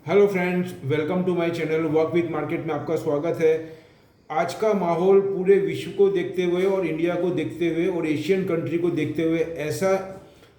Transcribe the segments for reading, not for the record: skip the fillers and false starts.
Hello friends, welcome to my channel work with market में आपका स्वागत है। आज का माहौल पूरे विश्व को देखते हुए और इंडिया को देखते हुए और एशियन कंट्री को देखते हुए ऐसा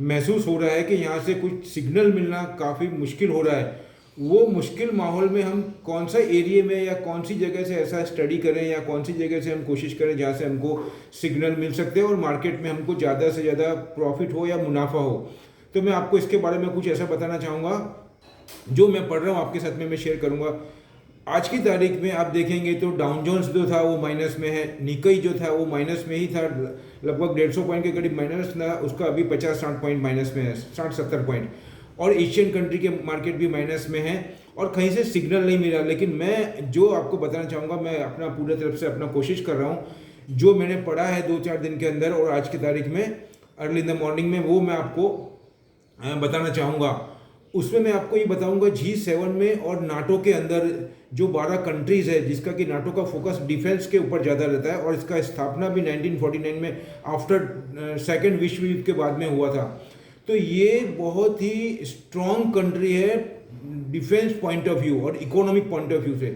महसूस हो रहा है कि यहाँ से कुछ सिग्नल मिलना काफ़ी मुश्किल हो रहा है। वो मुश्किल माहौल में हम कौन सा एरिया में या कौन सी जगह से ऐसा स्टडी करें या कौन सी जगह से हम कोशिश करें जहाँ से हमको सिग्नल मिल सकते हैं और मार्केट में हमको ज़्यादा से ज़्यादा प्रॉफिट हो या मुनाफा हो। तो मैं आपको इसके बारे में कुछ ऐसा बताना चाहूँगा जो मैं पढ़ रहा हूँ, आपके साथ में मैं शेयर करूँगा। आज की तारीख में आप देखेंगे तो डाउन जोन्स जो था वो माइनस में है, निकई जो था वो माइनस में ही था, लगभग 150 पॉइंट के करीब माइनस था, उसका अभी 50-60 पॉइंट माइनस में है, 60-70 पॉइंट। और एशियन कंट्री के मार्केट भी माइनस में है और कहीं से सिग्नल नहीं मिला। लेकिन मैं जो आपको बताना चाहूँगा, मैं अपना पूरी तरफ से अपना कोशिश कर रहा हूँ, जो मैंने पढ़ा है 2-4 दिन के अंदर और आज की तारीख में अर्ली इन द मॉर्निंग में, वो मैं आपको बताना चाहूँगा। उसमें मैं आपको ये बताऊंगा G7 में और नाटो के अंदर जो 12 कंट्रीज़ है, जिसका कि नाटो का फोकस डिफेंस के ऊपर ज़्यादा रहता है और इसका स्थापना भी 1949 में आफ्टर सेकेंड विश्व युद्ध के बाद में हुआ था। तो ये बहुत ही स्ट्रॉन्ग कंट्री है डिफेंस पॉइंट ऑफ व्यू और इकोनॉमिक पॉइंट ऑफ व्यू से।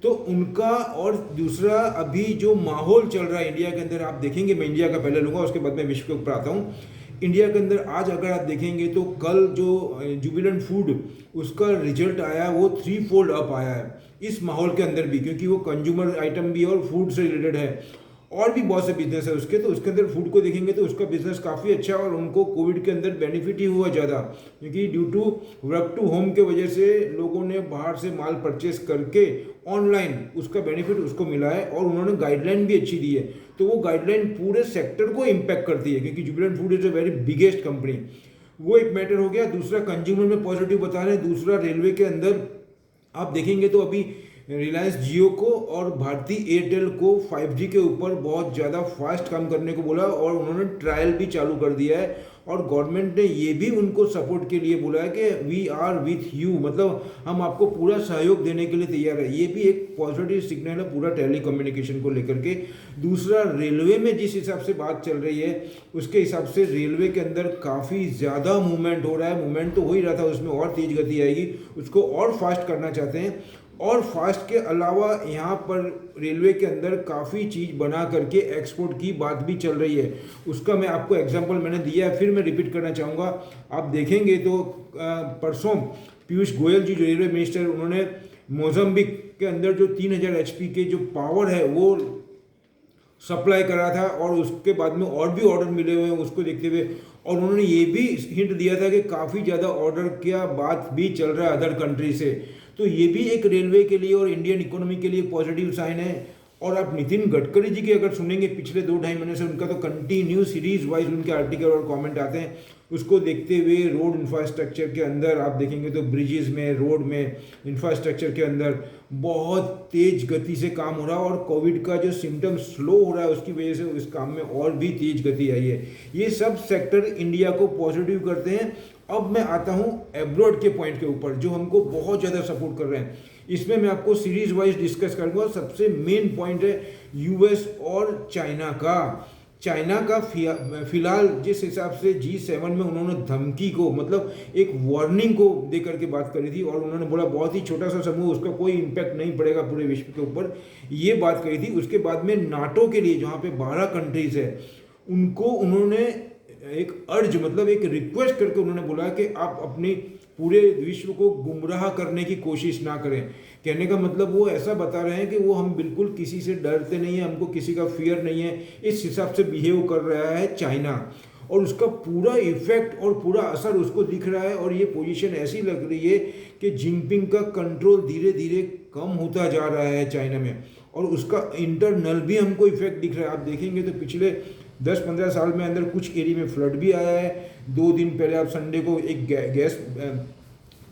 तो उनका और दूसरा अभी जो माहौल चल रहा है इंडिया के अंदर, आप देखेंगे, मैं इंडिया का पहले लूँगा उसके बाद मैं विश्व के ऊपर आता हूँ। इंडिया के अंदर आज अगर आप देखेंगे तो कल जो जुबिलेंट फूड उसका रिजल्ट आया वो 3 फोल्ड अप आया है इस माहौल के अंदर भी, क्योंकि वो कंज्यूमर आइटम भी और फूड से रिलेटेड है और भी बहुत से बिजनेस है उसके। तो उसके अंदर फूड को देखेंगे तो उसका बिजनेस काफ़ी अच्छा है और उनको कोविड के अंदर बेनिफिट ही हुआ ज़्यादा, क्योंकि due to work to home के वजह से लोगों ने बाहर से माल परचेस करके ऑनलाइन उसका बेनिफिट उसको मिला है और उन्होंने गाइडलाइन भी अच्छी दी है। तो वो गाइडलाइन पूरे सेक्टर को इम्पैक्ट करती है, क्योंकि Jubilant food is a very biggest company. वो एक मैटर हो गया। दूसरा कंज्यूमर में पॉजिटिव बता रहे हैं। दूसरा रेलवे के अंदर आप देखेंगे तो अभी रिलायंस जियो को और भारती एयरटेल को 5G के ऊपर बहुत ज़्यादा फास्ट काम करने को बोला और उन्होंने ट्रायल भी चालू कर दिया है और गवर्नमेंट ने ये भी उनको सपोर्ट के लिए बोला है कि वी आर विथ यू, मतलब हम आपको पूरा सहयोग देने के लिए तैयार है। ये भी एक पॉजिटिव सिग्नल है पूरा टेली कम्युनिकेशन को लेकर के। दूसरा, रेलवे में जिस हिसाब से बात चल रही है उसके हिसाब से रेलवे के अंदर काफ़ी ज़्यादा मूवमेंट हो रहा है। मूवमेंट तो हो ही रहा था, उसमें और तेज गति आएगी, उसको और फास्ट करना चाहते हैं। और फास्ट के अलावा यहाँ पर रेलवे के अंदर काफ़ी चीज़ बना करके एक्सपोर्ट की बात भी चल रही है। उसका मैं आपको एग्जांपल मैंने दिया है, फिर मैं रिपीट करना चाहूँगा। आप देखेंगे तो परसों पीयूष गोयल जी जो रेलवे मिनिस्टर, उन्होंने मोजम्बिक के अंदर जो 3000 HP के जो पावर है वो सप्लाई करा था और उसके बाद में और भी ऑर्डर मिले हुए हैं उसको देखते हुए। और उन्होंने ये भी हिंट दिया था कि काफ़ी ज़्यादा ऑर्डर का बात भी चल रहा है अदर कंट्री से। तो ये भी एक रेलवे के लिए और इंडियन इकोनॉमी के लिए पॉजिटिव साइन है। और आप नितिन गडकरी जी की अगर सुनेंगे, पिछले 2-2.5 महीने से उनका तो कंटिन्यू सीरीज वाइज उनके आर्टिकल और कमेंट आते हैं। उसको देखते हुए रोड इंफ्रास्ट्रक्चर के अंदर आप देखेंगे तो ब्रिजेस में, रोड में, इंफ्रास्ट्रक्चर के अंदर बहुत तेज गति से काम हो रहा है और कोविड का जो सिम्टम स्लो हो रहा है उसकी वजह से इस काम में और भी तेज गति आई है। ये सब सेक्टर इंडिया को पॉजिटिव करते हैं। अब मैं आता हूँ एब्रॉड के पॉइंट के ऊपर जो हमको बहुत ज़्यादा सपोर्ट कर रहे हैं। इसमें मैं आपको सीरीज वाइज डिस्कस करूँगा। सबसे मेन पॉइंट है यूएस और चाइना का। चाइना का फिलहाल जिस हिसाब से G7 में उन्होंने धमकी को, मतलब एक वार्निंग को दे करके बात करी थी और उन्होंने बोला बहुत ही छोटा सा समूह, उसका कोई इम्पैक्ट नहीं पड़ेगा पूरे विश्व के ऊपर, ये बात कही थी। उसके बाद में नाटो के लिए जहाँ पे 12 कंट्रीज है उनको उन्होंने एक अर्ज, मतलब एक रिक्वेस्ट करके उन्होंने बोला कि आप अपनी पूरे विश्व को गुमराह करने की कोशिश ना करें। कहने का मतलब वो ऐसा बता रहे हैं कि वो हम बिल्कुल किसी से डरते नहीं हैं, हमको किसी का फियर नहीं है, इस हिसाब से बिहेव कर रहा है चाइना। और उसका पूरा इफेक्ट और पूरा असर उसको दिख रहा है और ये पोजीशन ऐसी लग रही है कि जिनपिंग का कंट्रोल धीरे धीरे कम होता जा रहा है चाइना में और उसका इंटरनल भी हमको इफेक्ट दिख रहा है। आप देखेंगे तो पिछले 10-15 साल में अंदर कुछ एरिया में फ्लड भी आया है। 2 दिन पहले आप संडे को एक गैस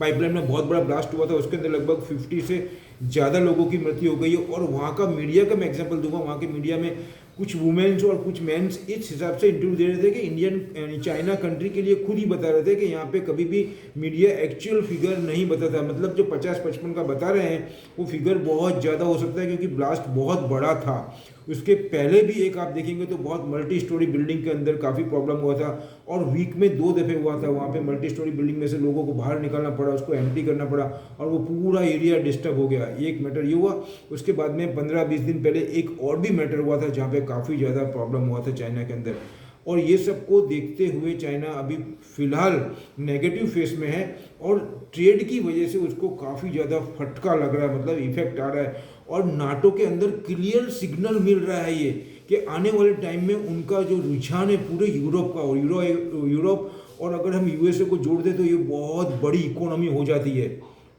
पाइपलाइन में बहुत बड़ा ब्लास्ट हुआ था, उसके अंदर लगभग 50 से ज़्यादा लोगों की मृत्यु हो गई है। और वहाँ का मीडिया का मैं एग्जांपल दूंगा, वहाँ के मीडिया में कुछ वुमेन्स और कुछ मेंस इस हिसाब से इंटरव्यू दे रहे थे कि इंडियन चाइना कंट्री के लिए खुद ही बता रहे थे कि यहाँ पे कभी भी मीडिया एक्चुअल फिगर नहीं बताता, मतलब जो 50-55 का बता रहे हैं वो फिगर बहुत ज़्यादा हो सकता है क्योंकि ब्लास्ट बहुत बड़ा था। उसके पहले भी एक आप देखेंगे तो बहुत मल्टी स्टोरी बिल्डिंग के अंदर काफ़ी प्रॉब्लम हुआ था, और वीक में 2 दफ़े हुआ था। वहाँ पे मल्टी स्टोरी बिल्डिंग में से लोगों को बाहर निकालना पड़ा, उसको एम्प्टी करना पड़ा, और वो पूरा एरिया डिस्टर्ब हो गया। एक मैटर ये हुआ। उसके बाद में 15-20 दिन पहले एक और भी मैटर हुआ था जहाँ पे काफ़ी ज़्यादा प्रॉब्लम हुआ था चाइना के अंदर। और ये सब को देखते हुए चाइना अभी फ़िलहाल नेगेटिव फेस में है, और ट्रेड की वजह से उसको काफ़ी ज़्यादा फटका लग रहा है, मतलब इफेक्ट आ रहा है। और नाटो के अंदर क्लियर सिग्नल मिल रहा है ये कि आने वाले टाइम में उनका जो रुझान है पूरे यूरोप का, और यूरोप और अगर हम यूएसए को जोड़ दें तो ये बहुत बड़ी इकोनॉमी हो जाती है।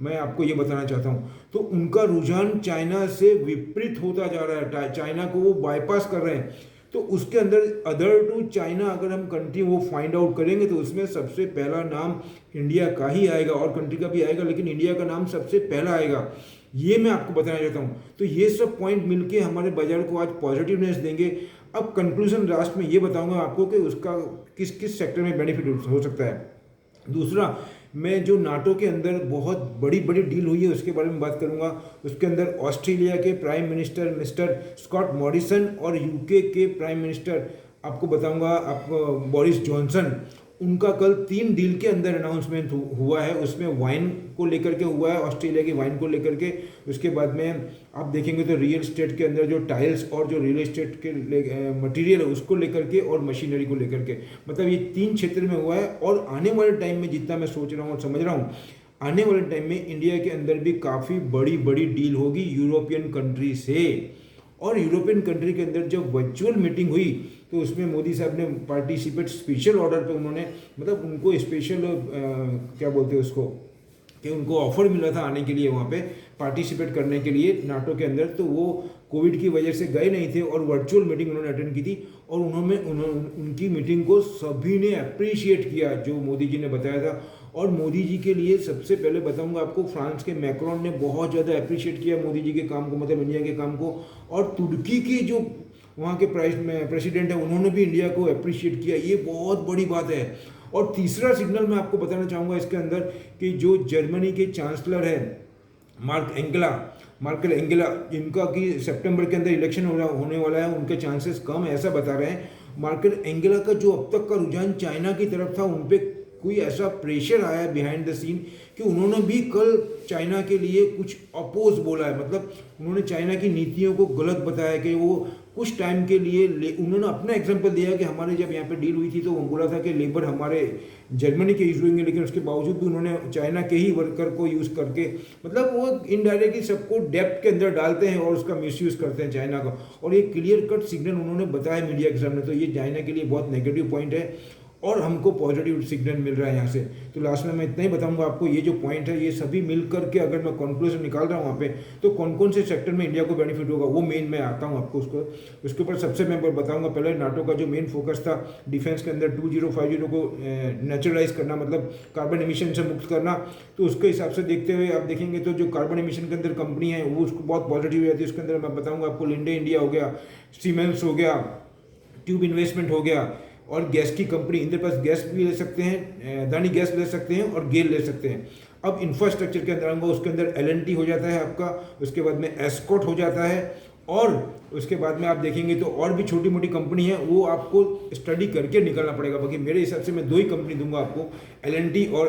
मैं आपको ये बताना चाहता हूँ। तो उनका रुझान चाइना से विपरीत होता जा रहा है, चाइना को वो बाईपास कर रहे हैं। तो उसके अंदर अदर टू चाइना अगर हम कंट्री वो फाइंड आउट करेंगे तो उसमें सबसे पहला नाम इंडिया का ही आएगा, और कंट्री का भी आएगा, लेकिन इंडिया का नाम सबसे पहला आएगा। ये मैं आपको बताना चाहता हूँ। तो ये सब पॉइंट मिलके हमारे बाजार को आज पॉजिटिवनेस देंगे। अब कंक्लूजन लास्ट में ये बताऊंगा आपको कि उसका किस किस सेक्टर में बेनिफिट हो सकता है। दूसरा, मैं जो नाटो के अंदर बहुत बड़ी बड़ी डील हुई है उसके बारे में बात करूंगा। उसके अंदर ऑस्ट्रेलिया के prime minister mister Scott Morrison और यूके के प्राइम मिनिस्टर आपको बताऊंगा, आपको बोरिस जॉनसन, उनका कल 3 डील के अंदर अनाउंसमेंट हुआ है। उसमें वाइन को लेकर के हुआ है, ऑस्ट्रेलिया की वाइन को लेकर के। उसके बाद में आप देखेंगे तो रियल एस्टेट के अंदर जो टाइल्स और जो रियल एस्टेट के मटेरियल है उसको लेकर के, और मशीनरी को लेकर के, मतलब ये 3 क्षेत्र में हुआ है। और आने वाले टाइम में जितना मैं सोच रहा हूँ और समझ रहा हूँ, आने वाले टाइम में इंडिया के अंदर भी काफ़ी बड़ी बड़ी डील होगी यूरोपियन कंट्री से। और यूरोपियन कंट्री के अंदर जब वर्चुअल मीटिंग हुई तो उसमें मोदी साहब ने पार्टिसिपेट स्पेशल ऑर्डर पे, उन्होंने मतलब उनको स्पेशल क्या बोलते हैं उसको, कि उनको ऑफर मिला था आने के लिए वहाँ पे पार्टिसिपेट करने के लिए नाटो के अंदर। तो वो कोविड की वजह से गए नहीं थे और वर्चुअल मीटिंग उन्होंने अटेंड की थी, और उनकी मीटिंग को सभी ने अप्रिशिएट किया जो मोदी जी ने बताया था। और मोदी जी के लिए सबसे पहले बताऊंगा आपको, फ्रांस के मैक्रोन ने बहुत ज़्यादा अप्रिशिएट किया मोदी जी के काम को, मतलब इंडिया के काम को। और तुर्की की जो वहाँ के प्रेसिडेंट है उन्होंने भी इंडिया को अप्रिशिएट किया। ये बहुत बड़ी बात है। और तीसरा सिग्नल मैं आपको बताना चाहूँगा इसके अंदर, कि जो जर्मनी के चांसलर है मार्केल एंगेला, जिनका कि सितंबर के अंदर इलेक्शन होने वाला है, उनके चांसेस कम है ऐसा बता रहे हैं। मार्केल एंगेला का जो अब तक का रुझान चाइना की तरफ था, उन पर कोई ऐसा प्रेशर आया बिहाइंड द सीन कि उन्होंने भी कल चाइना के लिए कुछ अपोज बोला है, मतलब उन्होंने चाइना की नीतियों को गलत बताया कि वो कुछ टाइम के लिए उन्होंने अपना एग्जांपल दिया कि हमारे जब यहाँ पे डील हुई थी तो वो बोला था कि लेबर हमारे जर्मनी के यूज़ होंगे, लेकिन उसके बावजूद भी उन्होंने चाइना के ही वर्कर को यूज़ करके, मतलब वो इनडायरेक्टली सबको डेप्थ के अंदर डालते हैं और उसका मिसयूज़ करते हैं चाइना का। और ये क्लियर कट सिग्नल उन्होंने बताया मीडिया के सामने। तो ये चाइना के लिए बहुत नेगेटिव पॉइंट है और हमको पॉजिटिव सिग्नल मिल रहा है यहाँ से। तो लास्ट में मैं इतना ही बताऊंगा आपको, ये जो पॉइंट है ये सभी मिल करके अगर मैं कंक्लूजन निकाल रहा हूँ वहाँ पे, तो कौन कौन से सेक्टर में इंडिया को बेनिफिट होगा वो मेन मैं आता हूँ आपको उसके ऊपर सबसे मैं बताऊंगा। पहले नाटो का जो मेन फोकस था डिफेंस के अंदर 2050 को नेचुरलाइज करना, मतलब कार्बन एमिशन से मुक्त करना। तो उसके हिसाब से देखते हुए आप देखेंगे तो जो कार्बन एमिशन के अंदर कंपनी है वो उसको बहुत पॉजिटिव रहती है। उसके अंदर मैं बताऊँगा आपको लिंडे इंडिया हो गया, सीमेंस हो गया, ट्यूब इन्वेस्टमेंट हो गया, और गैस की कंपनी, इनके पास गैस भी ले सकते हैं, अदानी गैस ले सकते हैं और गेल ले सकते हैं। अब इंफ्रास्ट्रक्चर के अंदर आऊँगा, उसके अंदर एल&टी हो जाता है आपका, उसके बाद में एस्कॉट हो जाता है, और उसके बाद में आप देखेंगे तो और भी छोटी मोटी कंपनी है, वो आपको स्टडी करके निकलना पड़ेगा। बाकी मेरे हिसाब से मैं 2 ही कंपनी दूंगा आपको, एल&टी और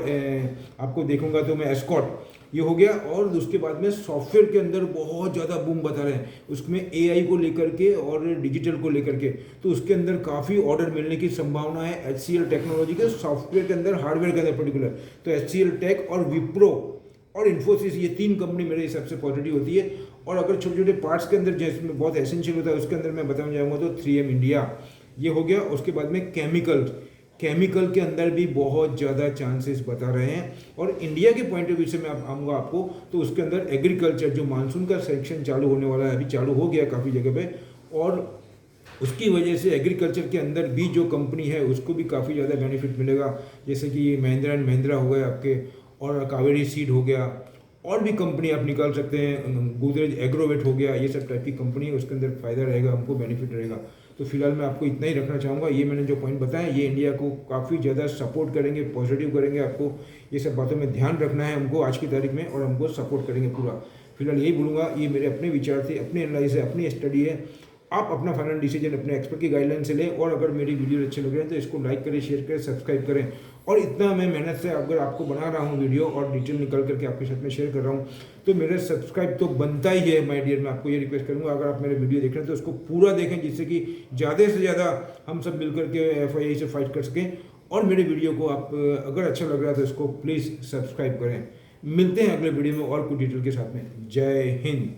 आपको देखूंगा तो मैं एस्कॉट, ये हो गया। और उसके बाद में सॉफ्टवेयर के अंदर बहुत ज़्यादा बूम बता रहे हैं, उसमें एआई को लेकर के और डिजिटल को लेकर के, तो उसके अंदर काफ़ी ऑर्डर मिलने की संभावना है HCL टेक्नोलॉजी के सॉफ्टवेयर के अंदर, हार्डवेयर के अंदर पर्टिकुलर। तो HCL टेक और विप्रो और इन्फोसिस, ये 3 कंपनी मेरे हिसाब से पॉजिटिव होती है। और अगर छोटे छोटे पार्ट्स के अंदर जिसमें बहुत एसेंशियल होता है उसके अंदर मैं बताना चाहूँगा तो 3M इंडिया, ये हो गया। उसके बाद में केमिकल के अंदर भी बहुत ज़्यादा चांसेस बता रहे हैं। और इंडिया के पॉइंट ऑफ व्यू से मैं आऊँगा आपको तो उसके अंदर एग्रीकल्चर, जो मानसून का सेक्शन चालू होने वाला है, अभी चालू हो गया काफ़ी जगह पे, और उसकी वजह से एग्रीकल्चर के अंदर भी जो कंपनी है उसको भी काफ़ी ज़्यादा बेनिफिट मिलेगा। जैसे कि ये महिंद्रा एंड महिंद्रा हो गए आपके, और कावेरी सीड हो गया, और भी कंपनी आप निकाल सकते हैं, गोदरेज एग्रोवेट हो गया, ये सब टाइप की कंपनी है, उसके अंदर फ़ायदा रहेगा, हमको बेनिफिट रहेगा। तो फिलहाल मैं आपको इतना ही रखना चाहूँगा। ये मैंने जो पॉइंट बताया ये इंडिया को काफ़ी ज़्यादा सपोर्ट करेंगे, पॉजिटिव करेंगे। आपको ये सब बातों में ध्यान रखना है हमको आज की तारीख में, और हमको सपोर्ट करेंगे पूरा। फिलहाल यही बोलूँगा, ये मेरे अपने विचार थे, अपने एनालाइज है, अपनी स्टडी है, आप अपना फाइनल डिसीजन अपने एक्सपर्ट की गाइडलाइन से लें। और अगर मेरी वीडियो अच्छे लग रहे हैं तो इसको लाइक करें, शेयर करें, सब्सक्राइब करें। और इतना मैं मेहनत से अगर आपको बना रहा हूँ वीडियो और डिटेल निकल करके आपके साथ में शेयर कर रहा हूँ तो मेरा सब्सक्राइब तो बनता ही है माय डियर। मैं आपको ये रिक्वेस्ट करूँगा, अगर आप मेरे वीडियो देख रहे हैं तो उसको पूरा देखें, जिससे कि ज़्यादा से ज़्यादा हम सब मिलकर के FII से फाइट कर सकें। और मेरे वीडियो को आप अगर अच्छा लग रहा है तो इसको प्लीज़ सब्सक्राइब करें। मिलते हैं अगले वीडियो में और कुछ डिटेल के साथ में। जय हिंद।